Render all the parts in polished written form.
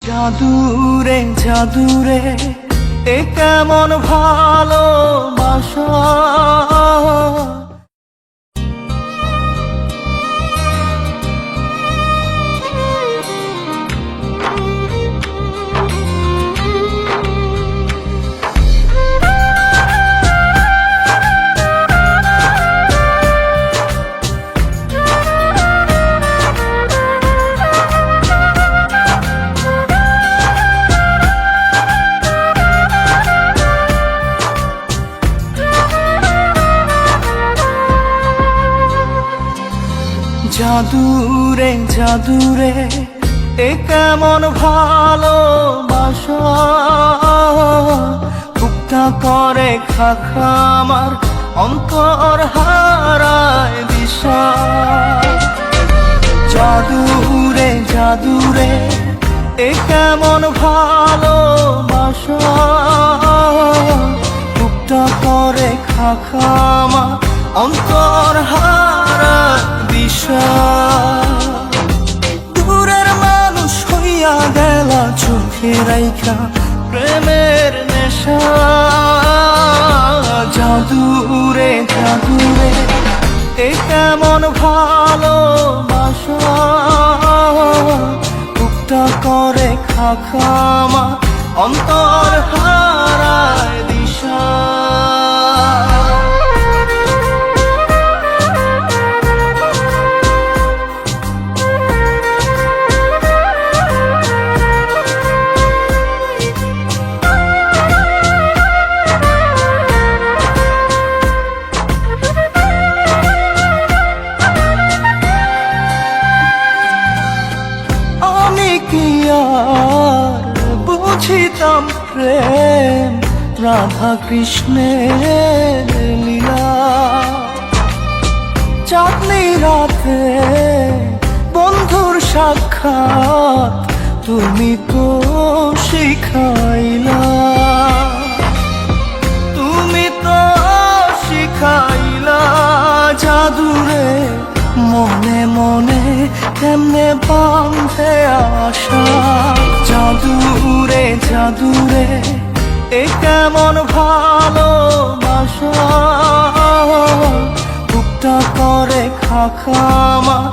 জাদুরে জাদুরে এ কেমন ভালোবাসা। জাদুরে জাদুরে এ কেমন ভালোবাসা। বুকটা করে খাখা আমার অন্তর হারায় দিশা। জাদুরে জাদুরে এ কেমন ভালোবাসা। বুকটা করে খাখা আমার অন্তর হারায় দিশা। দূরের মানুষ হইয়া গেলা চোখে রাইখা প্রেমের নেশা। জাদুরে জাদুরে এ কেমন ভালোবাসা। বুকটা করে খাখা আমার অন্তর হারায় দিশা। বুঝিতাম প্রেম রাধা কৃষ্ণের লীলা। চাঁদনি রাতে বন্ধুর সাক্ষাৎ তুমি তো শিখাইলা। তুমি তো শিখাইলা জাদুরে মনে মনে কেমনে বাঁধে আশা। জাদুরে জাদুরে এ কেমন ভালোবাসা। বুকটা করে খাখা আমার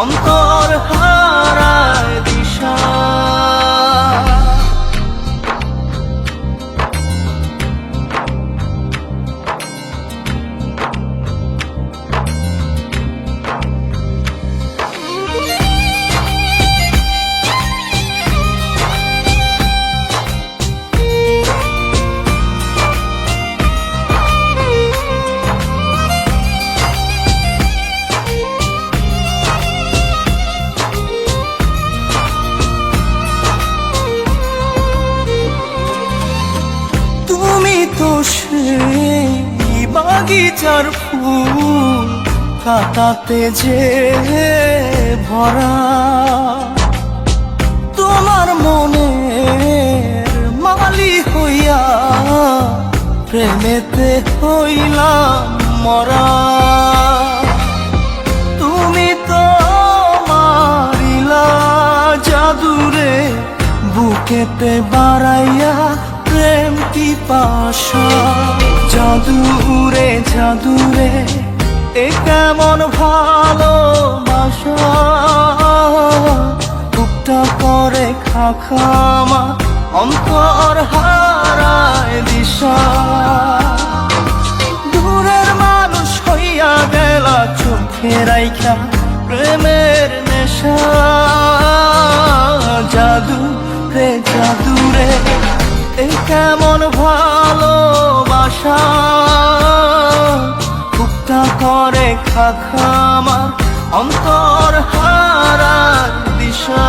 অন্তর হারায় দিশা। সেই বাগিচার ফুল কাটাতে যে ভরা। তোমার মনের মালি হইয়া প্রেমেতে হইলাম মরা। তুমি তো মারিলা জাদুরে বুকেতে বাড়াইয়া প্রেম পিপাসা। জাদুরে জাদুরে এ কেমন ভালোবাসা। বুকটা করে খাখা আমার অন্তর হারায় দিশা। দূরের মানুষ হইয়া গেলা চোখে রাইখা প্রেমের নেশা। জাদুরে জাদুরে এ কেমন ভালোবাসা। বুকটা করে খাখা আমার অন্তর হারায় দিশা।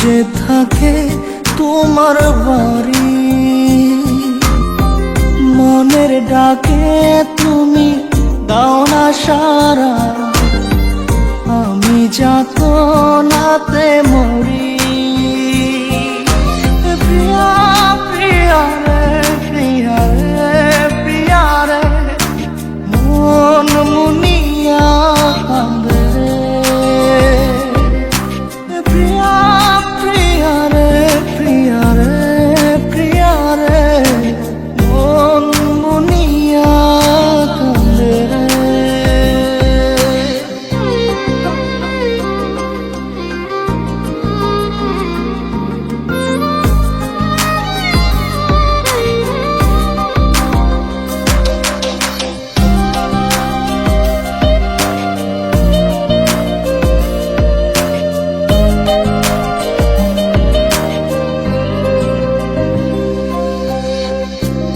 যে থাকে তোমার বাড়ি, মনের ডাকে তুমি দাও না সারা, আমি যাতনাতে মরি। প্রিয়া প্রিয়া রে প্রিয়া রে প্রিয়া রে, মন মুনিয়া কান্দে রে। প্রিয়া প্রিয়া রে প্রিয়া রে প্রিয়া রে, মন মুনিয়া কান্দে রে।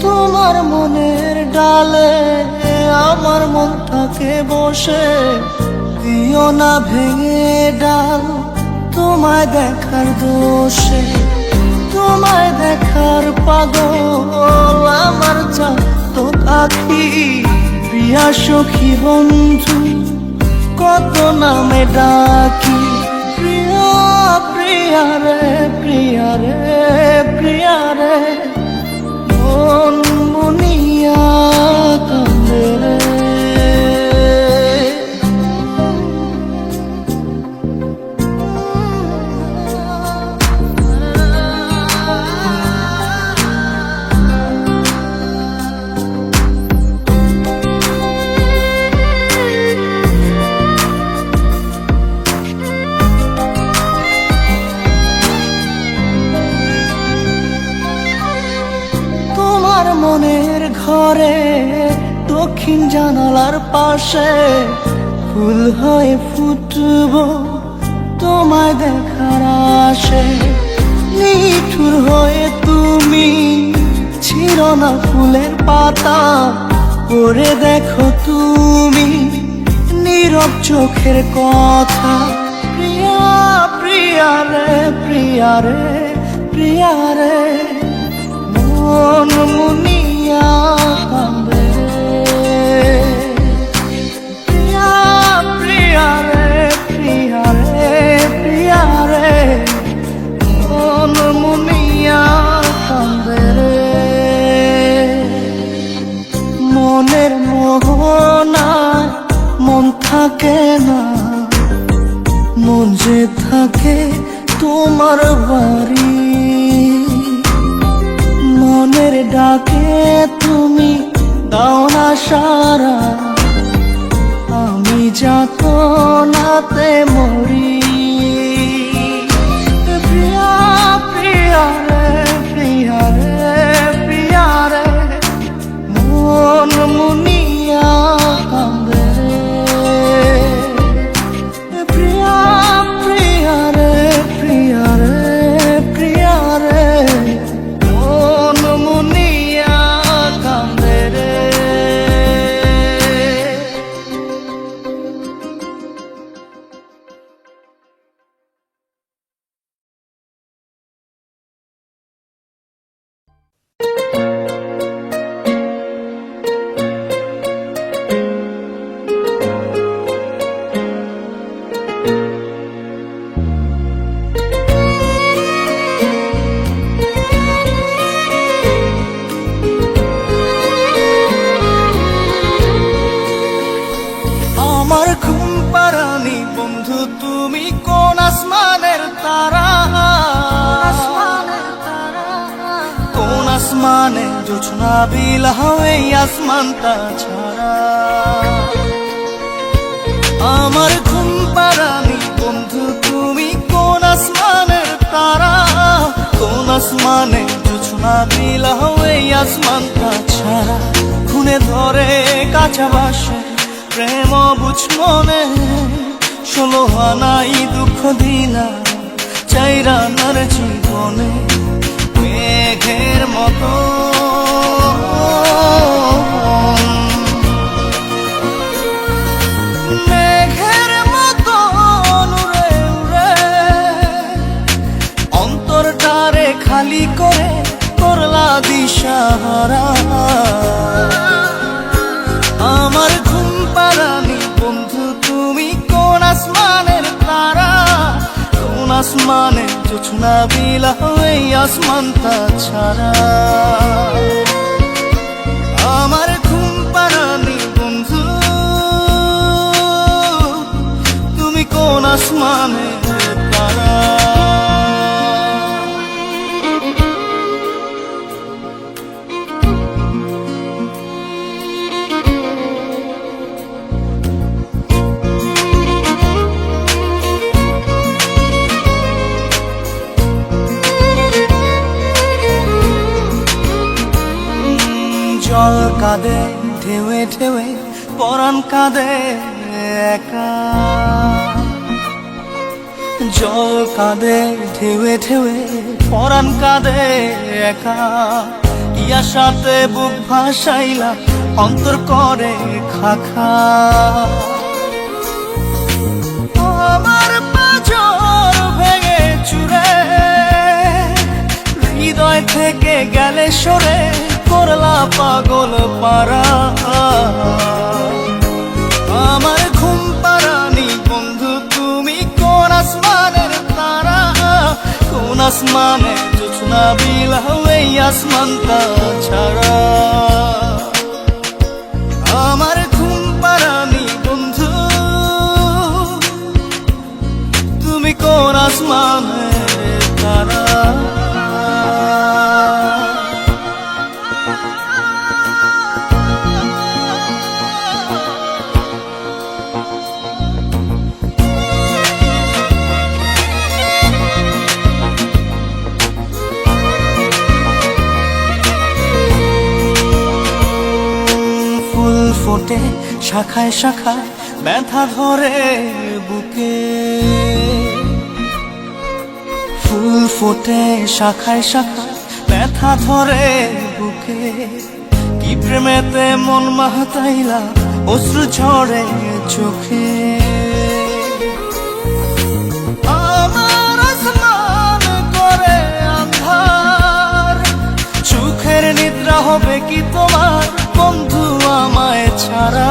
তোমার মনের ডালে আমার মন থাকে বসে, দিও না ভেঙে ডাল তোমায় দেখার দোষে। তোমায় দেখার পাগল আমার তো আখি, প্রিয়া সখী বন্ধু কত নামে ডাকি। প্রিয়া প্রিয়া রে প্রিয়া রে প্রিয়া রে, মন মুনিয়া কান্দে রে। তোমার মনের ঘরে দক্ষিণ জানালার পাশে ফুল হয়ে ফুটব তোমায় দেখার আশে। নিঠুর হয়ে তুমি ছিঁড়ো না ফুলের পাতা, পড়ে দেখো তুমি নীরব চোখের কথা। প্রিয়া প্রিয়া রে প্রিয়া রে প্রিয়া রে, মন মুনিয়া কান্দে রে। প্রিয়া প্রিয়া রে প্রিয়া রে প্রিয়া রে, মন মুনিয়া কান্দে রে। মনের মোহনায় মন থাকে না, মন যে থাকে তোমার বাড়ি, মনের ডাকে তুমি দাও না সারা, আমি যাতনাতে মরি। প্রিয়া প্রিয়া রে প্রিয়া রে প্রিয়া রে, মন মুনিয়া কান্দে রে। প্রিয়া প্রিয়া রে প্রিয়া রে প্রিয়া রে, মন মুনিয়া কান্দে রে। আমার ঘুম পাড়ানি বন্ধু তুমি কোন আসমানের তারা, কোন আসমানে জোছনা বিলাও এই আসমানটা ছাড়া। আমার ঘুম পাড়ানি বন্ধু তুমি কোন আসমানের তারা, কোন আসমানে জোছনা বিলাও এই আসমানটা ছাড়া। খুনে ধরে কাঁচা বাসে প্রেম বুঝ মনে, 16 আনাই দুঃখ দিনা চাইরা নার জীবনে। মেঘের মতো মেঘের মতো উড়ে উড়ে খালি করে করলা দিশাহারা। আমার ঘুম পাড়ানি বন্ধু তুমি কোন আসমানের তারা, কোন আসমানে জোছনা বিলাও এই আসমানটা ছাড়া। আমার ঘুম পাড়ানি বন্ধু তুমি কোন আসমানের তারা। জল কাঁদে ঢেউে ঢেউে পরাণ কাঁদে একা, জল কাঁদে ঢেউে ঢেউে পরাণ কাঁদে একা। ইয়ার সাথে বুক ভাসাইলা অন্তর করে খাখা। আমার পাঁজর ভেঙে চুরে হৃদয় থেকে গেলে সরে করলা পাগল পারা। আমার ঘুম পাড়ানি বন্ধু তুমি কোন আসমানের তারা, কোন আসমানে জোছনা বিলাও এই আসমানটা ছাড়া। আমার ঘুম পাড়ানি বন্ধু তুমি কোন আসমানের তারা। ফোটে শাখায় শাখায় ব্যথা ধরে বুকে, ফুল ফোটে শাখায় শাখায় ব্যথা ধরে বুকে। কি প্রেমেতে মন মাতাইলা অশ্রু ঝরে চোখে। আমার আসমান করে আন্ধার, সুখের নিদ্রা হবে কি তোমার বন্ধু আমায় ছাড়া।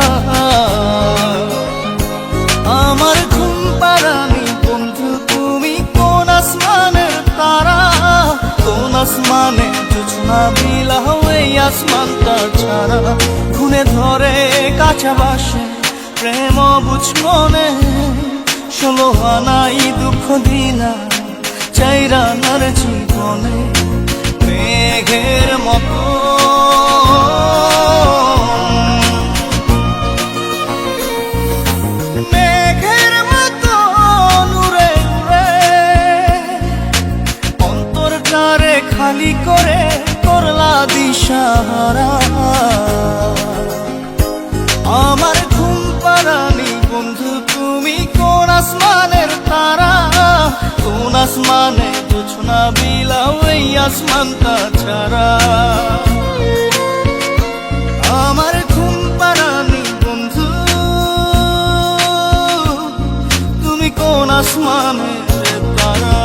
আমার ঘুম পাড়ানি বন্ধু তুমি কোন আসমানের তারা, কোন আসমানে জোছনা বিলাও এই আসমানটা ছাড়া। খুনে ধরে কাঁচা বাসে প্রেম বুঝ মনে, 16 আনাই দুঃখ দিলা চাইরা নার জীবনে। মেঘের মতো খালি করে করলা দিশাহারা। আমার ঘুম পাড়ানি বন্ধু তুমি কোন আসমানের তারা, কোন আসমানে জোছনা বিলাও এই আসমানটা ছাড়া। আমার ঘুম পাড়ানি বন্ধু তুমি কোন আসমানের তারা।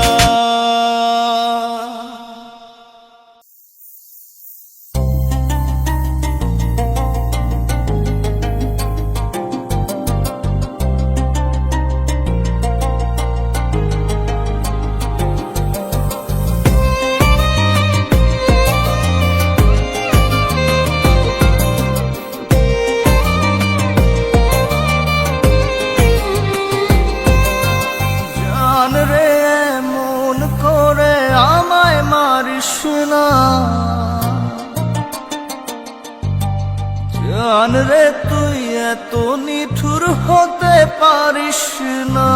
জান রে তুই এত নিঠুর হতে পারিস না,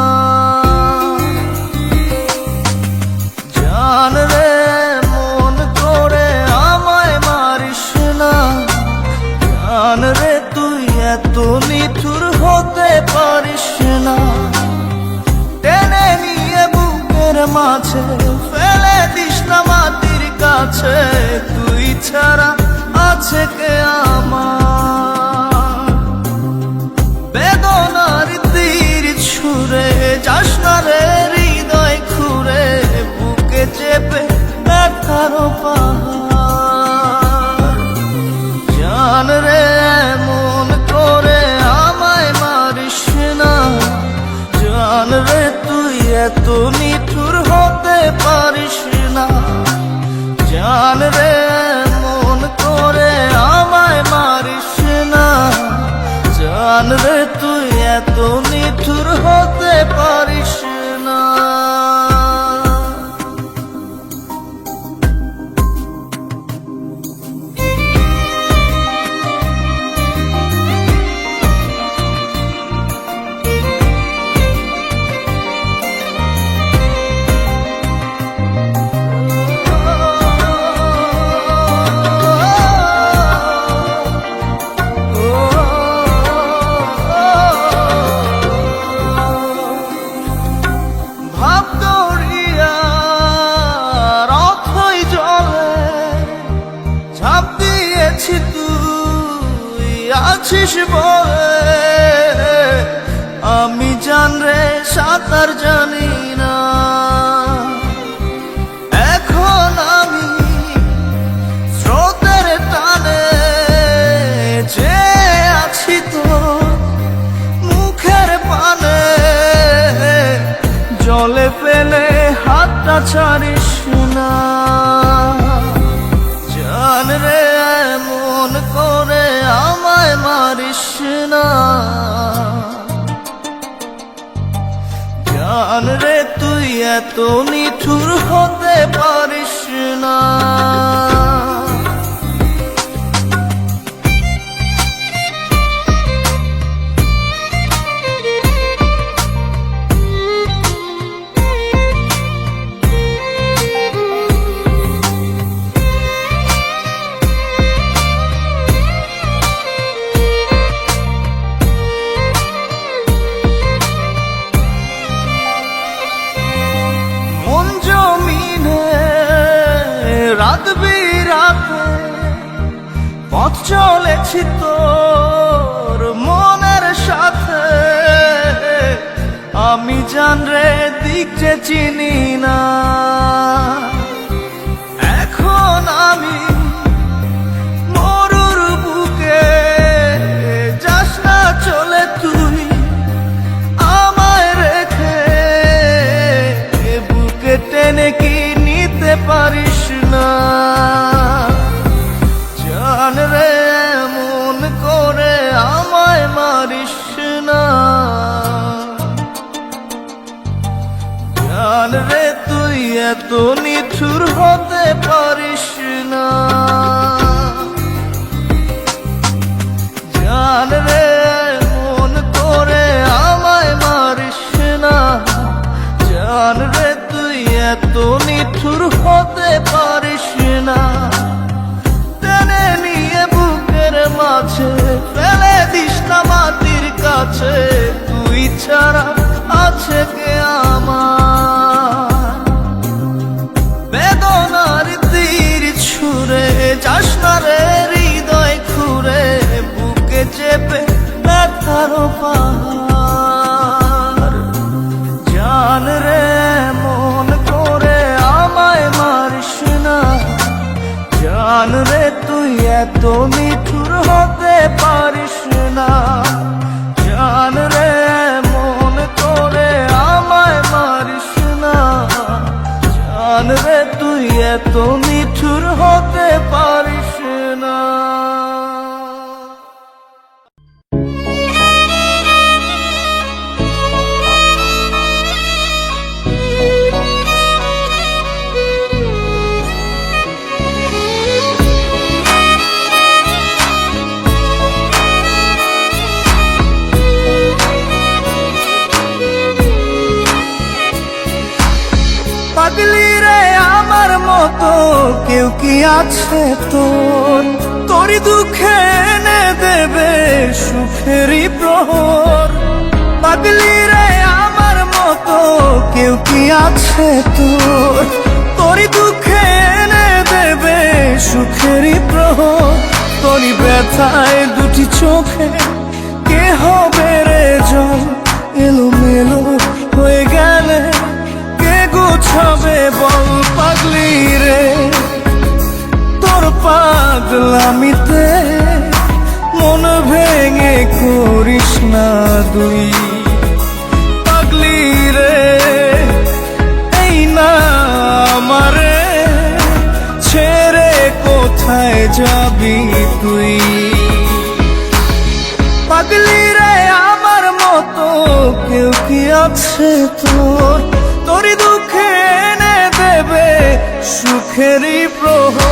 জান রে মন করে আমায় মারিস না। জান রে তুই এত নিঠুর হতে পারিস না, টেনে নিয়ে বুকের মাঝে ফেলে দিস না মাটির কাছে। তুই ছাড়া আছে কে আমার, বেদনার তীর ছুঁড়ে যাস না রে হৃদয় খুঁড়ে, বুকে চেপে ব্যথার পাহাড়। জান রে এমন করে আমায় মারিস না, জান রে তুই এত নিঠুর হতে পারিস না। জান রে এমন করে আমায় মারিস না, জান রে তুই এত নিঠুর হতে পারিস না। তুই আছিস বলে আমি জান রে সাঁতার জানি না। এখন আমি স্রোতের টানে যে আছি তো মুখের পানে, জলে ফেলে হাতটা ছাড়িস না। জান রে এমন করে আমায় মারিস না, জান রে তুই এত নিঠুর হতে পারিস না। রাত বিরাতে পথ চলেছি তোর মনের সাথে, আমি জান রে দিক যে চিনি না। এখন আমি মরুর বুকে, যাস না চলে তুই আমায় রেখে, বুকে টেনে কি নিতে পারিস না। জান রে এমন করে আমায় মারিস না, জান রে তুই এত নিঠুর হতে পারিস না। জান রে এমন করে আমায় মারিস না, জান রে তুই এত নিঠুর হতে পারিস না। টেনে নিয়ে বুকের মাঝে ফেলে দিস না মাটির কাছে, তুই ছাড়া আছে কে আমার। বেদনার তীর ছুঁড়ে যাস না রে হৃদয় খুঁড়ে, বুকে চেপে ব্যথার পাহাড়। জান রে এমন করে আমায় মারিস না, জান রে তুই এত নিঠুর হতে পারিস না। জান রে এমন করে আমায় মারিস না, জান রে তুই এত নিঠুর হতে পারিস না। পাগলি রে আমার মতো কেউ কি আছে তোর, তোরই দুঃখে এনে দেবে সুখেরই প্রহর। পাগলি রে আমার মতো কেউ কি আছে তোর, তোরই দুঃখে এনে দেবে সুখেরই প্রহর। তোরই ব্যথায় দুটি চোখে কে হবে রে জল, এলোমেলো হয়ে গেলে কে গোছাবে বল। পাগলি রে পাগলামিতে মন ভেঙে করিস না দুই। পাগলি রে এই না আমারে ছেড়ে কোথায় যাবি তুই। পাগলি রে আমার মতো কেউ কি আছে তোর, তোরই দুঃখে এনে দেবে সুখেরই প্রহর।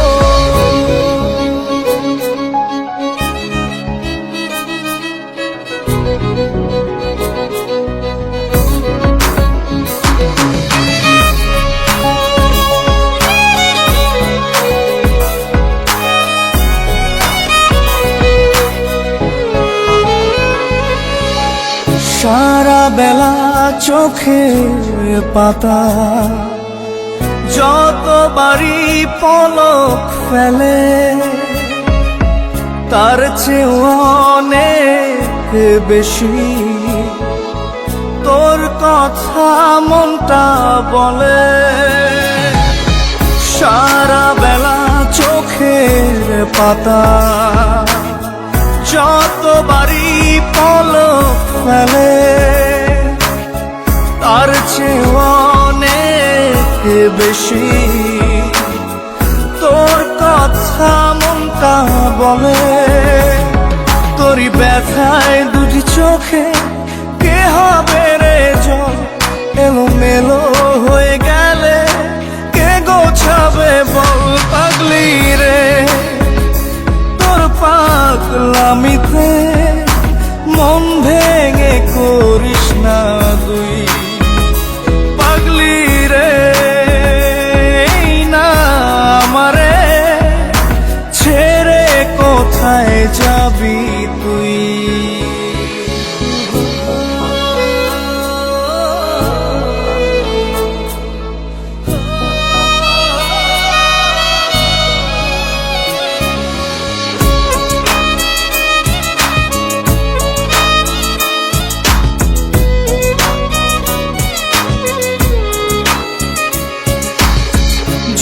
সারা বেলা চোখের পাতা যতবারই পলক ফেলে, তার চেয়ে অনেক বেশি তোর কথা মনটা বলে। সারা বেলা চোখের পাতা যতবারই পলক ফেলে, তার চেয়ে অনেক বেশি তোর কথা মনটা বলে। তোরই ব্যথায় দুটি চোখে কে হবে রে জল, এলোমেলো হয়ে গেলে কে গোছাবে বল। পাগলি রে তোর পাগলামিতে মন ভেঙে করিস না দুই। পাগলি রে এই না আমারে ছেড়ে কোথায় যাবি তুই।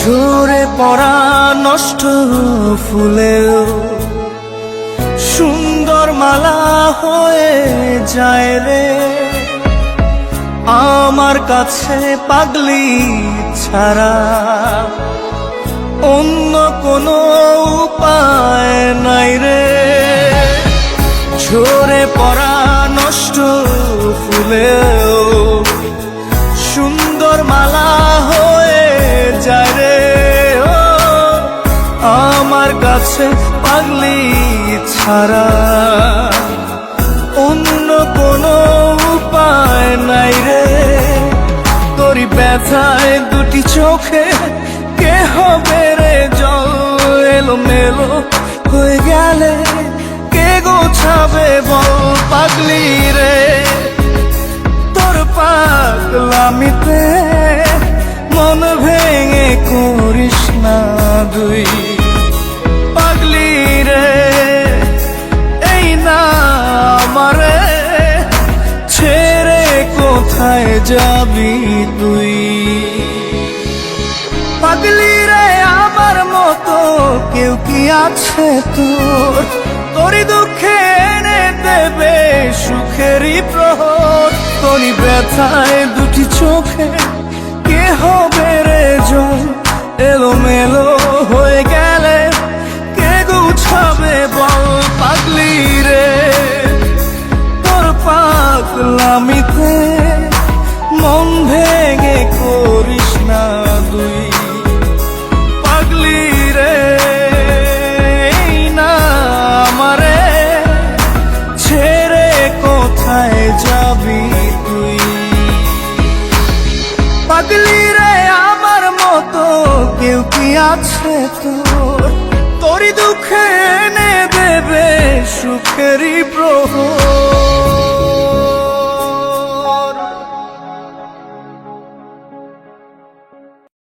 ঝরে পড়া নষ্ট ফুলেও সুন্দর মালা হয়ে যায় রে আমার কাছে। পাগলি ছাড়া অন্য কোনো উপায় নাই রে। ঝরে পড়া নষ্ট ফুলেও সুন্দর মালা হয়ে যায় রে আমার কাছে। পাগলি ছাড়া অন্য কোনো উপায় নাই রে। তোরই ব্যথায় দুটি চোখে কে হবে রে জল, এলোমেলো হয়ে গেলে কে গোছাবে বল। পাগলি রে তোর পাগলামিতে মন ভেঙে করিস না দুই। পাগলি রে এই না আমারে ছেড়ে কোথায় যাবি তুই। পাগলি রে আমার মতো কেউ কি আছে তোর, তোরই দুঃখে এনে দেবে সুখেরই প্রহর। তোরই ব্যথায় দুটি চোখে কে হবে রে জল, এলোমেলো হয়ে গেলে কে গুছাবে বল। পাগলি রে তোর পাগলামিতে মন ভেঙে করিস না দুই। পাগলি রে এই না আমারে ছেড়ে কোথায় যাবি তুই। পাগলি রে আমার মতো কেউ কি আছে তোর, তোরই দুঃখে এনে দেবে সুখেরই প্রহর।